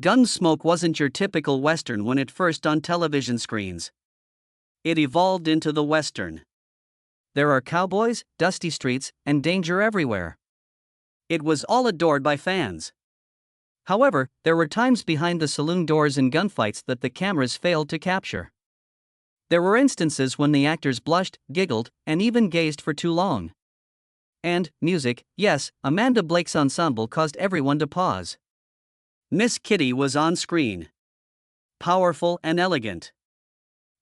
Gunsmoke wasn't your typical Western when it first on television screens. It evolved into the Western. There are cowboys, dusty streets, and danger everywhere. It was all adored by fans. However, there were times behind the saloon doors and gunfights that the cameras failed to capture. There were instances when the actors blushed, giggled, and even gazed for too long. And music, yes, Amanda Blake's ensemble caused everyone to pause. Miss Kitty was on screen. Powerful and elegant.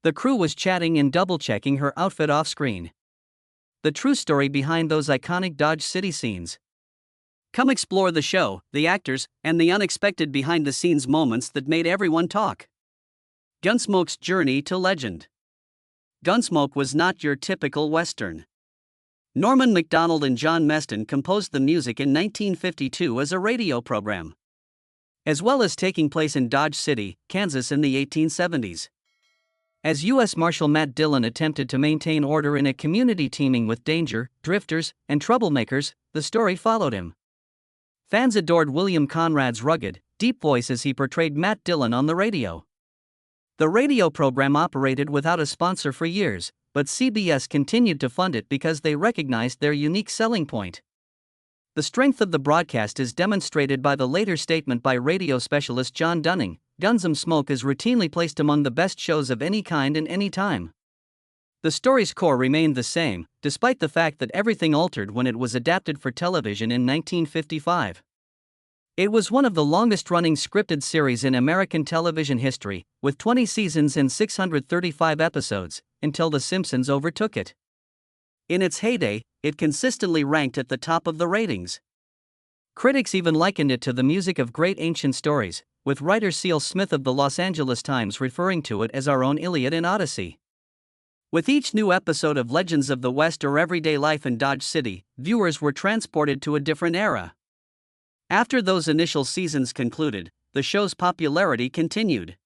The crew was chatting and double-checking her outfit off-screen. The true story behind those iconic Dodge City scenes. Come explore the show, the actors, and the unexpected behind-the-scenes moments that made everyone talk. Gunsmoke's journey to legend. Gunsmoke was not your typical Western. Norman Macdonald and John Meston composed the music in 1952 as a radio program, as well as taking place in Dodge City, Kansas in the 1870s. As U.S. Marshal Matt Dillon attempted to maintain order in a community teeming with danger, drifters, and troublemakers, the story followed him. Fans adored William Conrad's rugged, deep voice as he portrayed Matt Dillon on the radio. The radio program operated without a sponsor for years, but CBS continued to fund it because they recognized their unique selling point. The strength of the broadcast is demonstrated by the later statement by radio specialist John Dunning: Gunsmoke is routinely placed among the best shows of any kind and any time. The story's core remained the same, despite the fact that everything altered when it was adapted for television in 1955. It was one of the longest-running scripted series in American television history, with 20 seasons and 635 episodes, until The Simpsons overtook it. In its heyday, it consistently ranked at the top of the ratings. Critics even likened it to the music of great ancient stories, with writer Cecil Smith of the Los Angeles Times referring to it as our own Iliad and Odyssey. With each new episode of Legends of the West or Everyday Life in Dodge City, viewers were transported to a different era. After those initial seasons concluded, the show's popularity continued.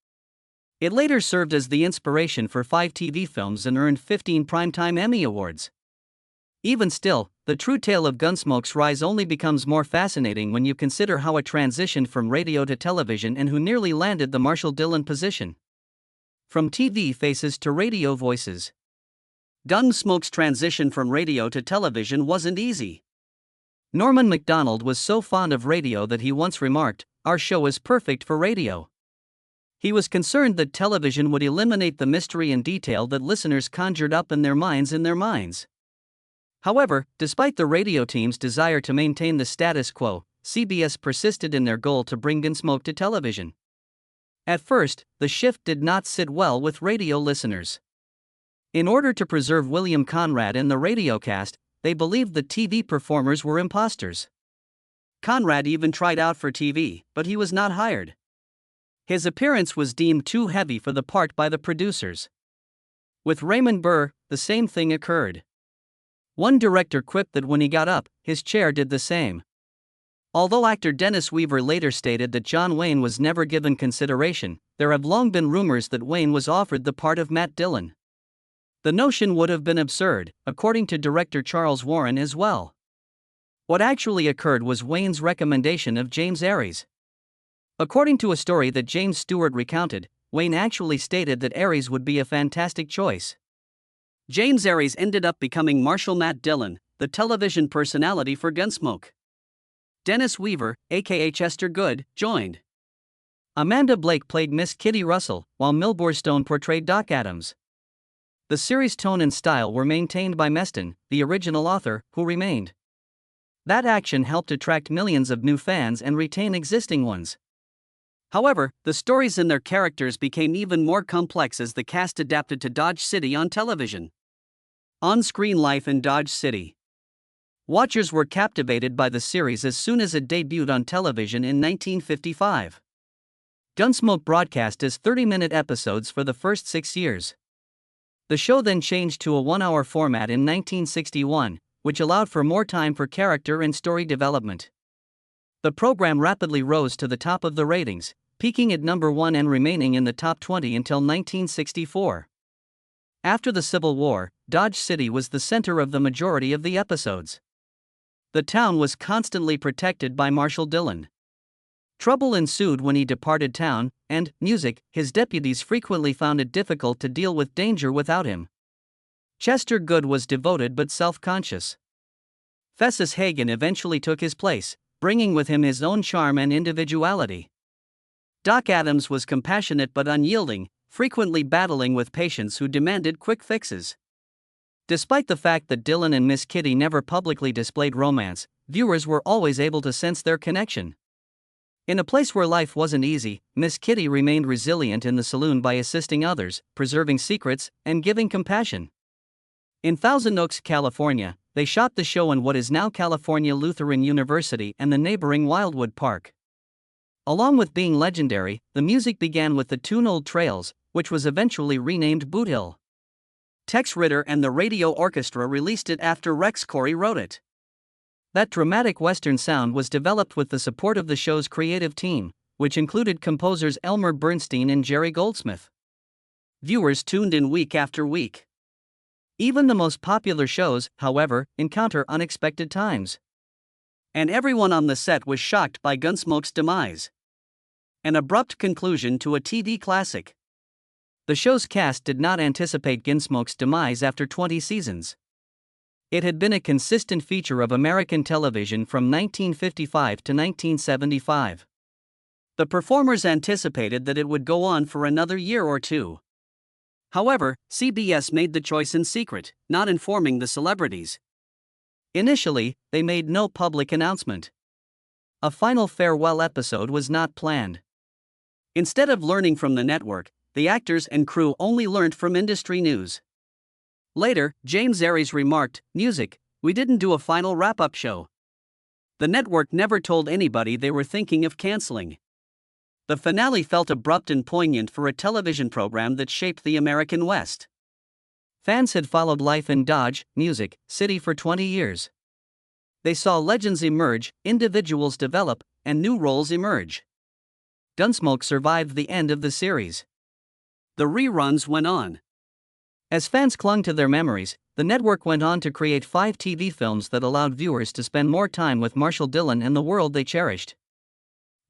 It later served as the inspiration for 5 TV films and earned 15 Primetime Emmy Awards. Even still, the true tale of Gunsmoke's rise only becomes more fascinating when you consider how it transitioned from radio to television and who nearly landed the Marshal Dillon position. From TV faces to radio voices. Gunsmoke's transition from radio to television wasn't easy. Norman Macdonald was so fond of radio that he once remarked, "Our show is perfect for radio." He was concerned that television would eliminate the mystery and detail that listeners conjured up in their minds. However, despite the radio team's desire to maintain the status quo, CBS persisted in their goal to bring Gunsmoke to television. At first, the shift did not sit well with radio listeners. In order to preserve William Conrad in the radio cast, they believed the TV performers were imposters. Conrad even tried out for TV, but he was not hired. His appearance was deemed too heavy for the part by the producers. With Raymond Burr, the same thing occurred. One director quipped that when he got up, his chair did the same. Although actor Dennis Weaver later stated that John Wayne was never given consideration, there have long been rumors that Wayne was offered the part of Matt Dillon. The notion would have been absurd, according to director Charles Warren as well. What actually occurred was Wayne's recommendation of James Aries. According to a story that James Stewart recounted, Wayne actually stated that Aries would be a fantastic choice. James Aries ended up becoming Marshal Matt Dillon, the television personality for Gunsmoke. Dennis Weaver, aka Chester Good, joined. Amanda Blake played Miss Kitty Russell, while Milbourne Stone portrayed Doc Adams. The series' tone and style were maintained by Meston, the original author, who remained. That action helped attract millions of new fans and retain existing ones. However, the stories and their characters became even more complex as the cast adapted to Dodge City on television. On-screen life in Dodge City. Watchers were captivated by the series as soon as it debuted on television in 1955. Gunsmoke broadcast as 30-minute episodes for the first 6 years. The show then changed to a 1-hour format in 1961, which allowed for more time for character and story development. The program rapidly rose to the top of the ratings, peaking at number 1 and remaining in the top 20 until 1964. After the Civil War, Dodge City was the center of the majority of the episodes. The town was constantly protected by Marshal Dillon. Trouble ensued when he departed town, and, music, his deputies frequently found it difficult to deal with danger without him. Chester Good was devoted but self-conscious. Festus Hagen eventually took his place, bringing with him his own charm and individuality. Doc Adams was compassionate but unyielding, frequently battling with patients who demanded quick fixes. Despite the fact that Dylan and Miss Kitty never publicly displayed romance, viewers were always able to sense their connection. In a place where life wasn't easy, Miss Kitty remained resilient in the saloon by assisting others, preserving secrets, and giving compassion. In Thousand Oaks, California, they shot the show in what is now California Lutheran University and the neighboring Wildwood Park. Along with being legendary, the music began with the tune Old Trails, which was eventually renamed Boot Hill. Tex Ritter and the Radio Orchestra released it after Rex Corey wrote it. That dramatic Western sound was developed with the support of the show's creative team, which included composers Elmer Bernstein and Jerry Goldsmith. Viewers tuned in week after week. Even the most popular shows, however, encounter unexpected times. And everyone on the set was shocked by Gunsmoke's demise. An abrupt conclusion to a TV classic. The show's cast did not anticipate Gunsmoke's demise after 20 seasons. It had been a consistent feature of American television from 1955 to 1975. The performers anticipated that it would go on for another year or two. However, CBS made the choice in secret, not informing the celebrities. Initially, they made no public announcement. A final farewell episode was not planned. Instead of learning from the network, the actors and crew only learned from industry news. Later, James Aries remarked, "Music, we didn't do a final wrap-up show." The network never told anybody they were thinking of canceling. The finale felt abrupt and poignant for a television program that shaped the American West. Fans had followed life in Dodge, Music City for 20 years. They saw legends emerge, individuals develop, and new roles emerge. Gunsmoke survived the end of the series. The reruns went on. As fans clung to their memories, the network went on to create 5 TV films that allowed viewers to spend more time with Marshall Dillon and the world they cherished.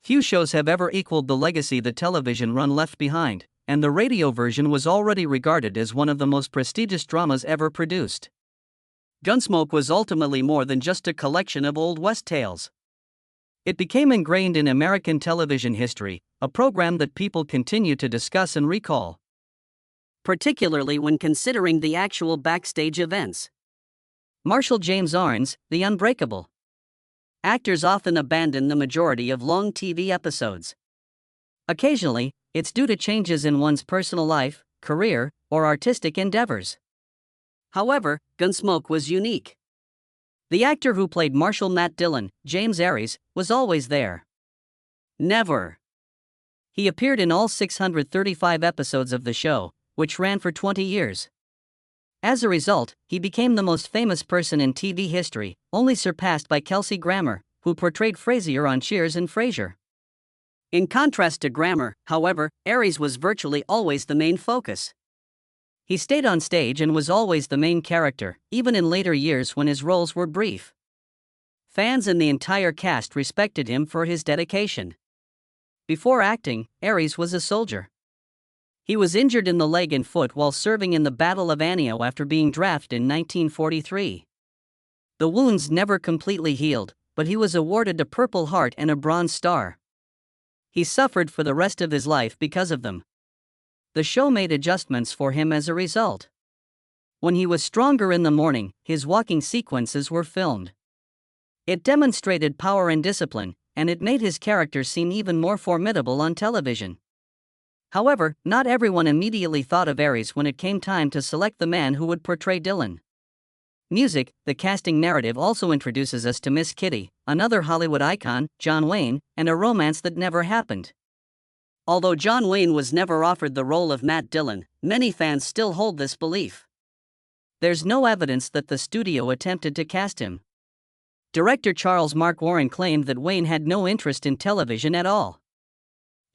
Few shows have ever equaled the legacy the television run left behind, and the radio version was already regarded as one of the most prestigious dramas ever produced. Gunsmoke was ultimately more than just a collection of Old West tales. It became ingrained in American television history, a program that people continue to discuss and recall. Particularly when considering the actual backstage events. Marshall James Arns, The Unbreakable. Actors often abandon the majority of long TV episodes. Occasionally, it's due to changes in one's personal life, career, or artistic endeavors. However, Gunsmoke was unique. The actor who played Marshall Matt Dillon, James Aries, was always there. Never. He appeared in all 635 episodes of the show, which ran for 20 years. As a result, he became the most famous person in TV history, only surpassed by Kelsey Grammer, who portrayed Frasier on Cheers and Frasier. In contrast to Grammer, however, Aries was virtually always the main focus. He stayed on stage and was always the main character, even in later years when his roles were brief. Fans and the entire cast respected him for his dedication. Before acting, Aries was a soldier. He was injured in the leg and foot while serving in the Battle of Antietam after being drafted in 1943. The wounds never completely healed, but he was awarded a Purple Heart and a Bronze Star. He suffered for the rest of his life because of them. The show made adjustments for him as a result. When he was stronger in the morning, his walking sequences were filmed. It demonstrated power and discipline, and it made his character seem even more formidable on television. However, not everyone immediately thought of Aries when it came time to select the man who would portray Dillon. Music, the casting narrative also introduces us to Miss Kitty, another Hollywood icon, John Wayne, and a romance that never happened. Although John Wayne was never offered the role of Matt Dillon, many fans still hold this belief. There's no evidence that the studio attempted to cast him. Director Charles Mark Warren claimed that Wayne had no interest in television at all.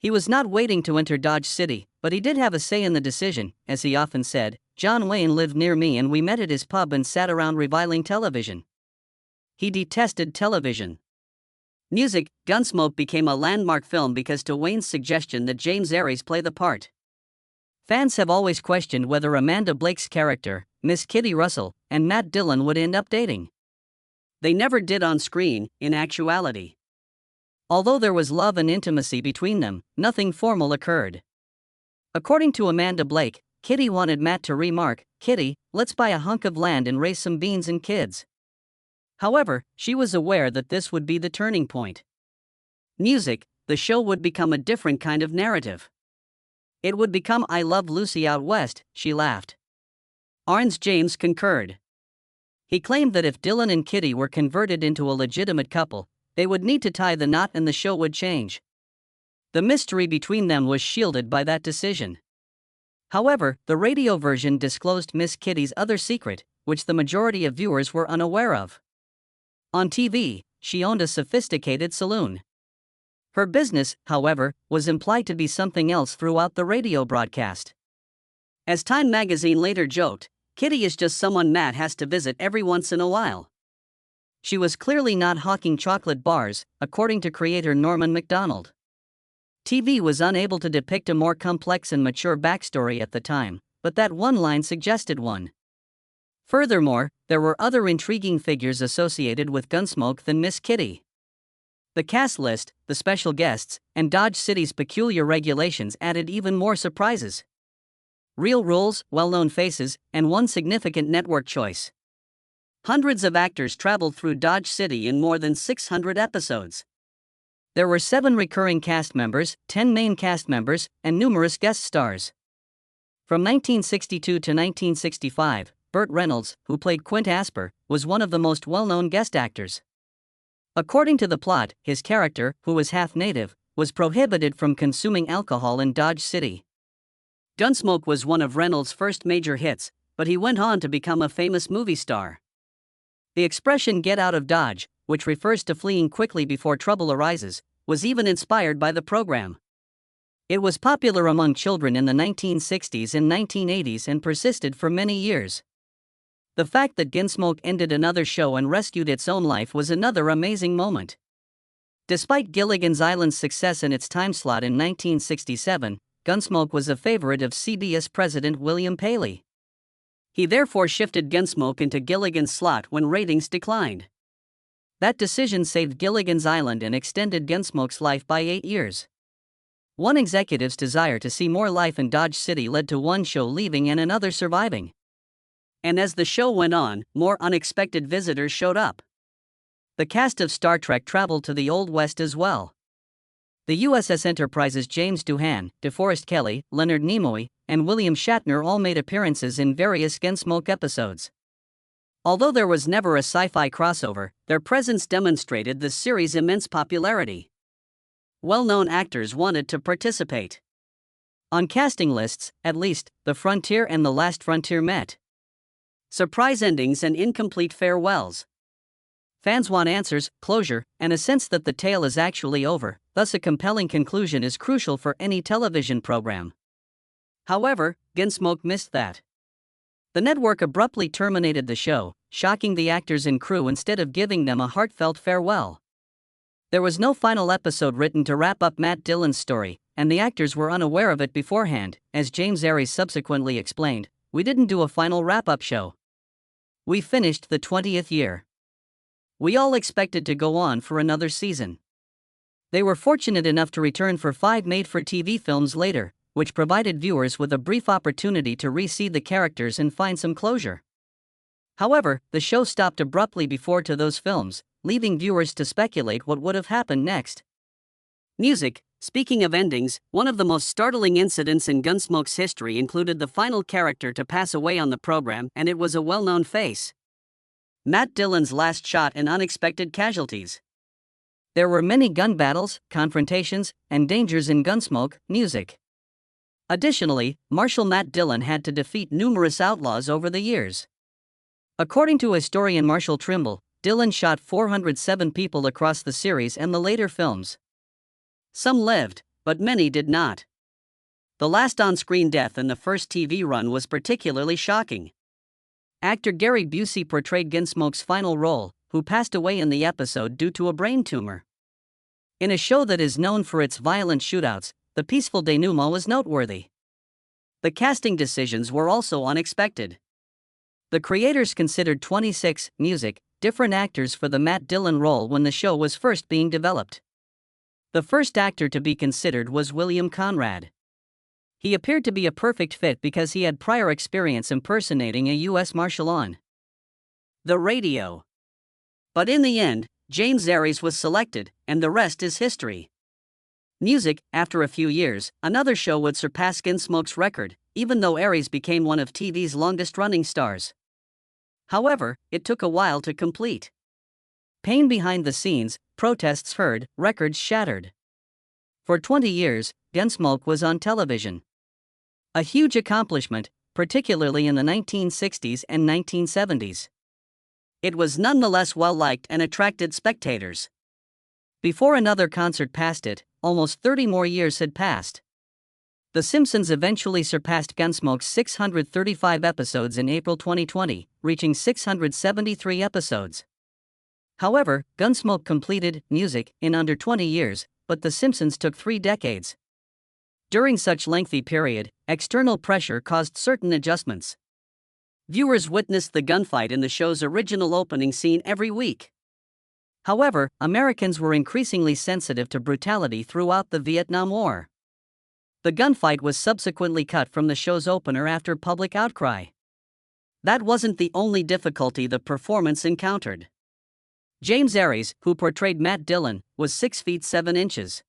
He was not waiting to enter Dodge City, but he did have a say in the decision. As he often said, "John Wayne lived near me and we met at his pub and sat around reviling television." He detested television. Music, Gunsmoke became a landmark film because to Wayne's suggestion that James Aries play the part. Fans have always questioned whether Amanda Blake's character, Miss Kitty Russell, and Matt Dillon would end up dating. They never did on screen, in actuality. Although there was love and intimacy between them, nothing formal occurred. According to Amanda Blake, Kitty wanted Matt to remark, "Kitty, let's buy a hunk of land and raise some beans and kids." However, she was aware that this would be the turning point. Music, the show would become a different kind of narrative. It would become I Love Lucy Out West, she laughed. Arns James concurred. He claimed that if Dillon and Kitty were converted into a legitimate couple, they would need to tie the knot and the show would change. The mystery between them was shielded by that decision. However, the radio version disclosed Miss Kitty's other secret, which the majority of viewers were unaware of. On TV, she owned a sophisticated saloon. Her business, however, was implied to be something else throughout the radio broadcast. As Time magazine later joked, Kitty is just someone Matt has to visit every once in a while. She was clearly not hawking chocolate bars, according to creator Norman MacDonald. TV was unable to depict a more complex and mature backstory at the time, but that one line suggested one. Furthermore, there were other intriguing figures associated with Gunsmoke than Miss Kitty. The cast list, the special guests, and Dodge City's peculiar regulations added even more surprises. Real rules, well-known faces, and one significant network choice. Hundreds of actors traveled through Dodge City in more than 600 episodes. There were 7 recurring cast members, 10 main cast members, and numerous guest stars. From 1962 to 1965, Burt Reynolds, who played Quint Asper, was one of the most well-known guest actors. According to the plot, his character, who was half native, was prohibited from consuming alcohol in Dodge City. Gunsmoke was one of Reynolds' first major hits, but he went on to become a famous movie star. The expression "get out of Dodge," which refers to fleeing quickly before trouble arises, was even inspired by the program. It was popular among children in the 1960s and 1980s and persisted for many years. The fact that Gunsmoke ended another show and rescued its own life was another amazing moment. Despite Gilligan's Island's success in its time slot in 1967, Gunsmoke was a favorite of CBS president William Paley. He therefore shifted Gunsmoke into Gilligan's slot when ratings declined. That decision saved Gilligan's Island and extended Gunsmoke's life by 8 years. One executive's desire to see more life in Dodge City led to one show leaving and another surviving. And as the show went on, more unexpected visitors showed up. The cast of Star Trek traveled to the Old West as well. The USS Enterprise's James Doohan, DeForest Kelley, Leonard Nimoy, and William Shatner all made appearances in various Gunsmoke episodes. Although there was never a sci-fi crossover, their presence demonstrated the series' immense popularity. Well-known actors wanted to participate. On casting lists, at least, The Frontier and The Last Frontier met. Surprise endings and incomplete farewells. Fans want answers, closure, and a sense that the tale is actually over, thus a compelling conclusion is crucial for any television program. However, Gunsmoke missed that. The network abruptly terminated the show, shocking the actors and crew instead of giving them a heartfelt farewell. There was no final episode written to wrap up Matt Dillon's story, and the actors were unaware of it beforehand. As James Aries subsequently explained, "We didn't do a final wrap-up show. We finished the 20th year. We all expected to go on for another season." They were fortunate enough to return for 5 made-for-TV films later, which provided viewers with a brief opportunity to re-see the characters and find some closure. However, the show stopped abruptly before those films, leaving viewers to speculate what would have happened next. Music. Speaking of endings, one of the most startling incidents in Gunsmoke's history included the final character to pass away on the program, and it was a well-known face. Matt Dillon's last shot and unexpected casualties. There were many gun battles, confrontations, and dangers in Gunsmoke. Music. Additionally, Marshal Matt Dillon had to defeat numerous outlaws over the years. According to historian Marshall Trimble, Dillon shot 407 people across the series and the later films. Some lived, but many did not. The last on-screen death in the first TV run was particularly shocking. Actor Gary Busey portrayed Gunsmoke's final role, who passed away in the episode due to a brain tumor. In a show that is known for its violent shootouts, the peaceful denouement was noteworthy. The casting decisions were also unexpected. The creators considered 26 different actors for the Matt Dillon role when the show was first being developed. The first actor to be considered was William Conrad. He appeared to be a perfect fit because he had prior experience impersonating a U.S. Marshal on the radio. But in the end, James Aries was selected, and the rest is history. After a few years, another show would surpass Gunsmoke's record, even though Aries became one of TV's longest-running stars. However, it took a while to complete. Pain behind the scenes, protests heard, records shattered. For 20 years, Gunsmoke was on television. A huge accomplishment, particularly in the 1960s and 1970s. It was nonetheless well-liked and attracted spectators. Before another concert passed it, almost 30 more years had passed. The Simpsons eventually surpassed Gunsmoke's 635 episodes in April 2020, reaching 673 episodes. However, Gunsmoke completed in under 20 years, but The Simpsons took 3 decades. During such lengthy period, external pressure caused certain adjustments. Viewers witnessed the gunfight in the show's original opening scene every week. However, Americans were increasingly sensitive to brutality throughout the Vietnam War. The gunfight was subsequently cut from the show's opener after public outcry. That wasn't the only difficulty the performance encountered. James Aries, who portrayed Matt Dillon, was 6 feet 7 inches.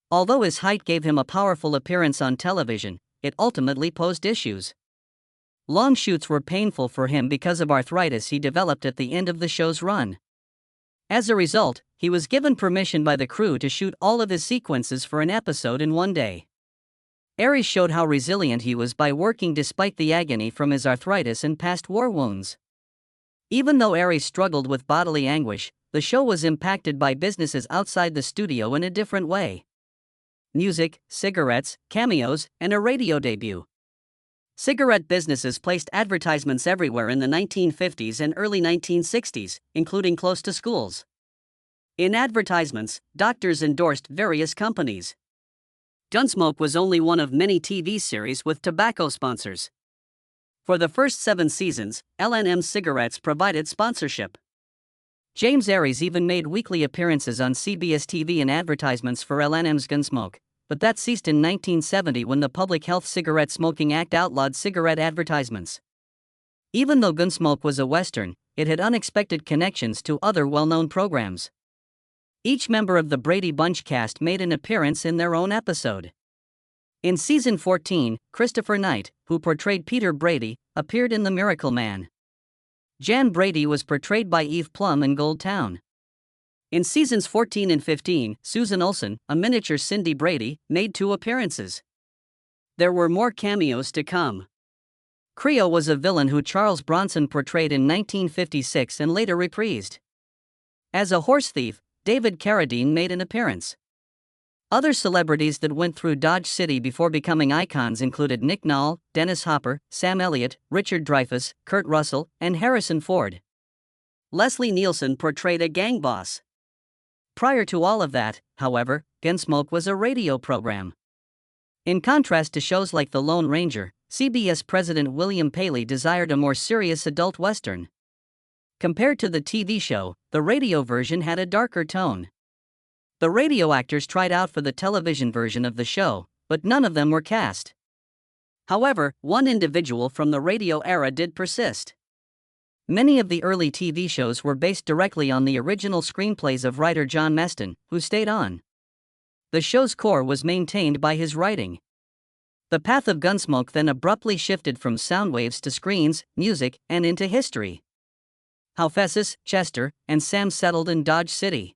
Although his height gave him a powerful appearance on television, it ultimately posed issues. Long shoots were painful for him because of arthritis he developed at the end of the show's run. As a result, he was given permission by the crew to shoot all of his sequences for an episode in one day. Aries showed how resilient he was by working despite the agony from his arthritis and past war wounds. Even though Aries struggled with bodily anguish, the show was impacted by businesses outside the studio in a different way. Music, cigarettes, cameos, and a radio debut. Cigarette businesses placed advertisements everywhere in the 1950s and early 1960s, including close to schools. In advertisements, doctors endorsed various companies. Gunsmoke was only one of many TV series with tobacco sponsors. For the first 7 seasons, L&M cigarettes provided sponsorship. James Aries even made weekly appearances on CBS TV in advertisements for L&M's Gunsmoke, but that ceased in 1970 when the Public Health Cigarette Smoking Act outlawed cigarette advertisements. Even though Gunsmoke was a Western, it had unexpected connections to other well-known programs. Each member of the Brady Bunch cast made an appearance in their own episode. In season 14, Christopher Knight, who portrayed Peter Brady, appeared in The Miracle Man. Jan Brady was portrayed by Eve Plum in Gold Town. In seasons 14 and 15, Susan Olsen, a miniature Cindy Brady, made 2 appearances. There were more cameos to come. Creo was a villain who Charles Bronson portrayed in 1956 and later reprised. As a horse thief, David Carradine made an appearance. Other celebrities that went through Dodge City before becoming icons included Nick Knoll, Dennis Hopper, Sam Elliott, Richard Dreyfuss, Kurt Russell, and Harrison Ford. Leslie Nielsen portrayed a gang boss. Prior to all of that, however, Gunsmoke was a radio program. In contrast to shows like The Lone Ranger, CBS President William Paley desired a more serious adult western. Compared to the TV show, the radio version had a darker tone. The radio actors tried out for the television version of the show, but none of them were cast. However, one individual from the radio era did persist. Many of the early TV shows were based directly on the original screenplays of writer John Meston, who stayed on. The show's core was maintained by his writing. The path of Gunsmoke then abruptly shifted from sound waves to screens, music, and into history. How Fessus, Chester, and Sam settled in Dodge City.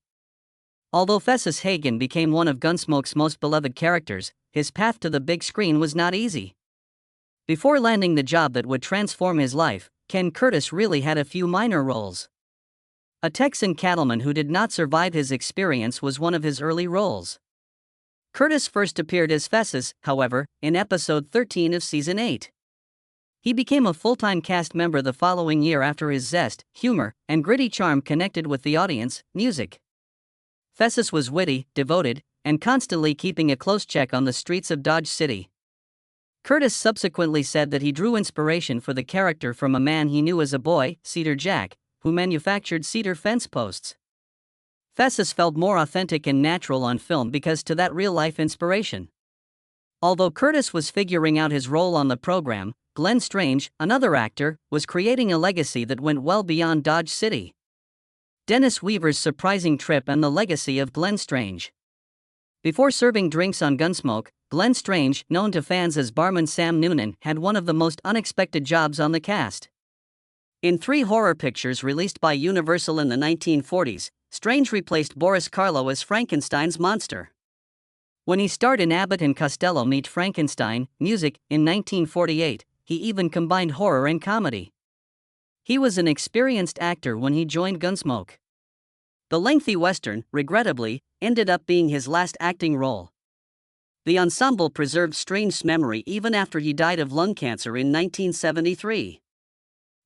Although Fessus Hagen became one of Gunsmoke's most beloved characters, his path to the big screen was not easy. Before landing the job that would transform his life, Ken Curtis really had a few minor roles. A Texan cattleman who did not survive his experience was one of his early roles. Curtis first appeared as Fessus, however, in episode 13 of season 8. He became a full-time cast member the following year after his zest, humor, and gritty charm connected with the audience. Music. Festus was witty, devoted, and constantly keeping a close check on the streets of Dodge City. Curtis subsequently said that he drew inspiration for the character from a man he knew as a boy, Cedar Jack, who manufactured cedar fence posts. Festus felt more authentic and natural on film because to that real-life inspiration. Although Curtis was figuring out his role on the program, Glenn Strange, another actor, was creating a legacy that went well beyond Dodge City. Dennis Weaver's surprising trip and the legacy of Glenn Strange. Before serving drinks on Gunsmoke, Glenn Strange, known to fans as barman Sam Noonan, had one of the most unexpected jobs on the cast. In 3 horror pictures released by Universal in the 1940s, Strange replaced Boris Karloff as Frankenstein's monster. When he starred in Abbott and Costello Meet Frankenstein, Music, in 1948, he even combined horror and comedy. He was an experienced actor when he joined Gunsmoke. The lengthy western, regrettably, ended up being his last acting role. The ensemble preserved Strange's memory even after he died of lung cancer in 1973.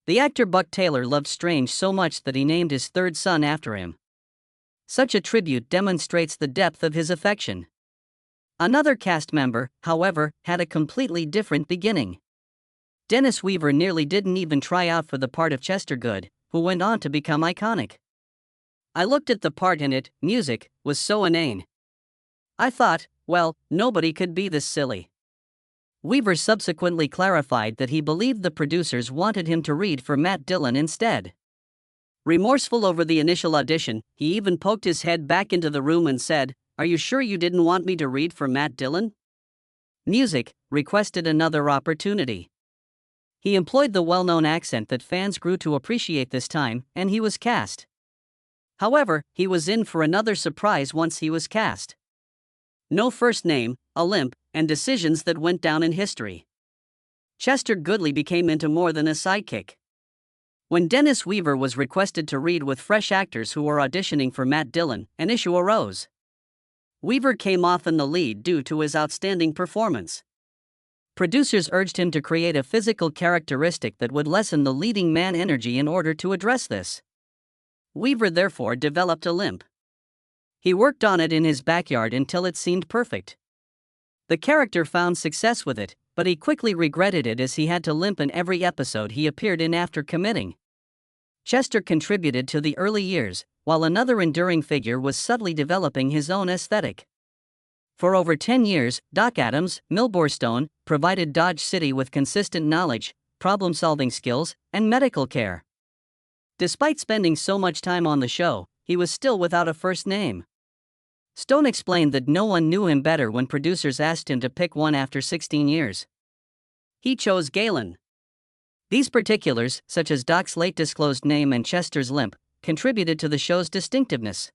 The actor Buck Taylor loved Strange so much that he named his 3rd son after him. Such a tribute demonstrates the depth of his affection. Another cast member, however, had a completely different beginning. Dennis Weaver nearly didn't even try out for the part of Chester Good, who went on to become iconic. I looked at the part and it, Music, was so inane. I thought, well, nobody could be this silly. Weaver subsequently clarified that he believed the producers wanted him to read for Matt Dillon instead. Remorseful over the initial audition, he even poked his head back into the room and said, "Are you sure you didn't want me to read for Matt Dillon?" Music requested another opportunity. He employed the well-known accent that fans grew to appreciate this time, and he was cast. However, he was in for another surprise once he was cast. No first name, a limp, and decisions that went down in history. Chester Goodley became into more than a sidekick. When Dennis Weaver was requested to read with fresh actors who were auditioning for Matt Dillon, an issue arose. Weaver came off in the lead due to his outstanding performance. Producers urged him to create a physical characteristic that would lessen the leading man energy in order to address this. Weaver therefore developed a limp. He worked on it in his backyard until it seemed perfect. The character found success with it, but he quickly regretted it as he had to limp in every episode he appeared in after committing. Chester contributed to the early years, while another enduring figure was subtly developing his own aesthetic. For over 10 years, Doc Adams, Milborstone, provided Dodge City with consistent knowledge, problem-solving skills, and medical care. Despite spending so much time on the show, he was still without a first name. Stone explained that no one knew him better when producers asked him to pick one after 16 years. He chose Galen. These particulars, such as Doc's late disclosed name and Chester's limp, contributed to the show's distinctiveness.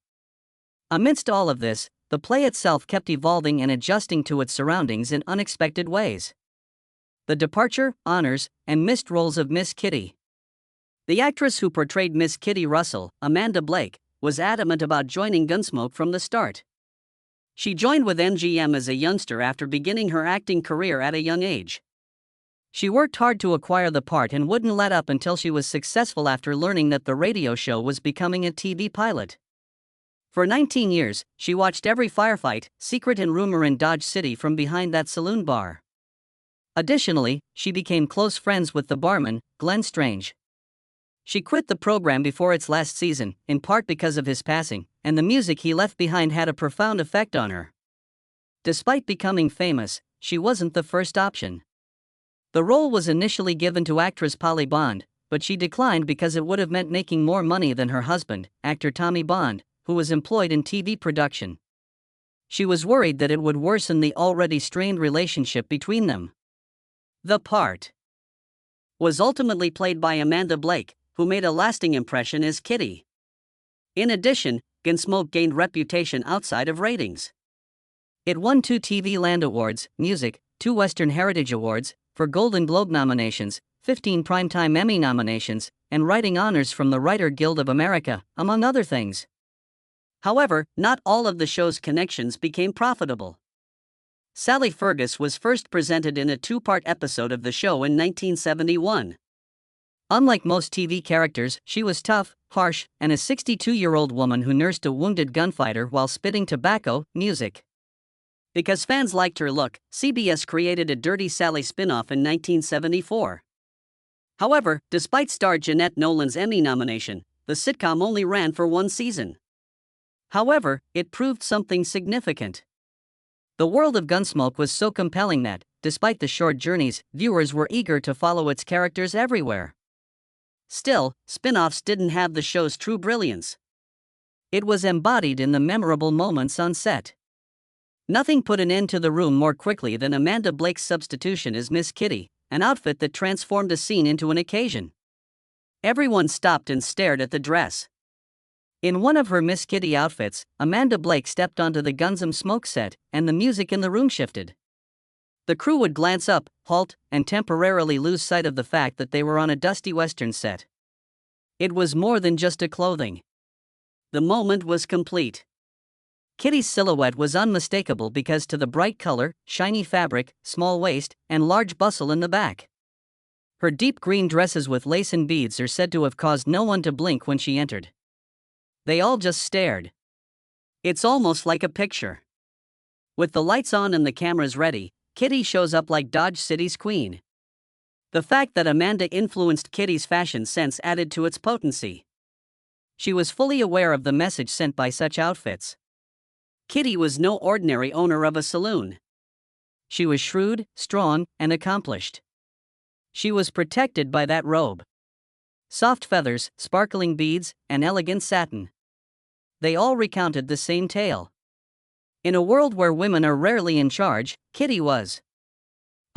Amidst all of this, the play itself kept evolving and adjusting to its surroundings in unexpected ways. The departure, honors, and missed roles of Miss Kitty. The actress who portrayed Miss Kitty Russell, Amanda Blake, was adamant about joining Gunsmoke from the start. She joined with MGM as a youngster after beginning her acting career at a young age. She worked hard to acquire the part and wouldn't let up until she was successful after learning that the radio show was becoming a TV pilot. For 19 years, she watched every firefight, secret and rumor in Dodge City from behind that saloon bar. Additionally, she became close friends with the barman, Glenn Strange. She quit the program before its last season, in part because of his passing, and the music he left behind had a profound effect on her. Despite becoming famous, she wasn't the first option. The role was initially given to actress Polly Bond, but she declined because it would have meant making more money than her husband, actor Tommy Bond, who was employed in TV production. She was worried that it would worsen the already strained relationship between them. The part was ultimately played by Amanda Blake, who made a lasting impression as Kitty. In addition, Gunsmoke gained reputation outside of ratings. It won 2 TV Land Awards, Music, 2 Western Heritage Awards, for Golden Globe nominations, 15 Primetime Emmy nominations, and writing honors from the Writer Guild of America, among other things. However, not all of the show's connections became profitable. Sally Fergus was first presented in a 2-part episode of the show in 1971. Unlike most TV characters, she was tough, harsh, and a 62-year-old woman who nursed a wounded gunfighter while spitting tobacco music. Because fans liked her look, CBS created a Dirty Sally spin-off in 1974. However, despite star Jeanette Nolan's Emmy nomination, the sitcom only ran for one season. However, it proved something significant. The world of Gunsmoke was so compelling that, despite the short journeys, viewers were eager to follow its characters everywhere. Still, spin-offs didn't have the show's true brilliance. It was embodied in the memorable moments on set. Nothing put an end to the room more quickly than Amanda Blake's substitution as Miss Kitty, an outfit that transformed a scene into an occasion. Everyone stopped and stared at the dress. In one of her Miss Kitty outfits, Amanda Blake stepped onto the Gunsmoke set, and the music in the room shifted. The crew would glance up, halt, and temporarily lose sight of the fact that they were on a dusty Western set. It was more than just a clothing. The moment was complete. Kitty's silhouette was unmistakable because to the bright color, shiny fabric, small waist, and large bustle in the back. Her deep green dresses with lace and beads are said to have caused no one to blink when she entered. They all just stared. It's almost like a picture. With the lights on and the cameras ready, Kitty shows up like Dodge City's queen. The fact that Amanda influenced Kitty's fashion sense added to its potency. She was fully aware of the message sent by such outfits. Kitty was no ordinary owner of a saloon. She was shrewd, strong, and accomplished. She was protected by that robe. Soft feathers, sparkling beads, and elegant satin. They all recounted the same tale. In a world where women are rarely in charge, Kitty was.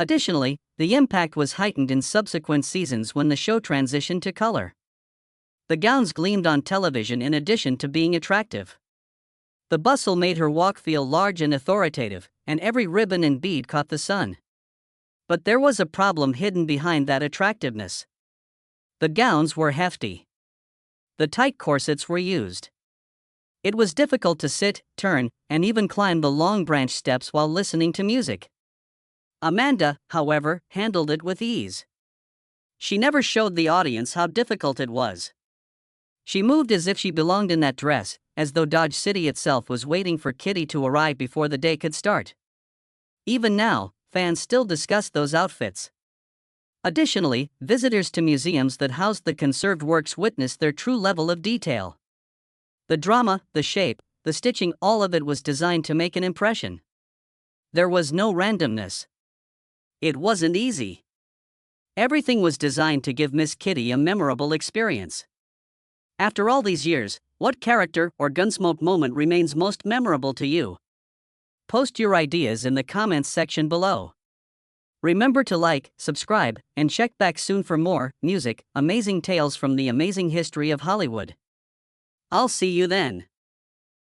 Additionally, the impact was heightened in subsequent seasons when the show transitioned to color. The gowns gleamed on television in addition to being attractive. The bustle made her walk feel large and authoritative, and every ribbon and bead caught the sun. But there was a problem hidden behind that attractiveness. The gowns were hefty. The tight corsets were used. It was difficult to sit, turn, and even climb the long branch steps while listening to music. Amanda, however, handled it with ease. She never showed the audience how difficult it was. She moved as if she belonged in that dress, as though Dodge City itself was waiting for Kitty to arrive before the day could start. Even now, fans still discuss those outfits. Additionally, visitors to museums that housed the conserved works witnessed their true level of detail. The drama, the shape, the stitching, all of it was designed to make an impression. There was no randomness. It wasn't easy. Everything was designed to give Miss Kitty a memorable experience. After all these years, what character or Gunsmoke moment remains most memorable to you? Post your ideas in the comments section below. Remember to like, subscribe, and check back soon for more music, amazing tales from the amazing history of Hollywood. I'll see you then.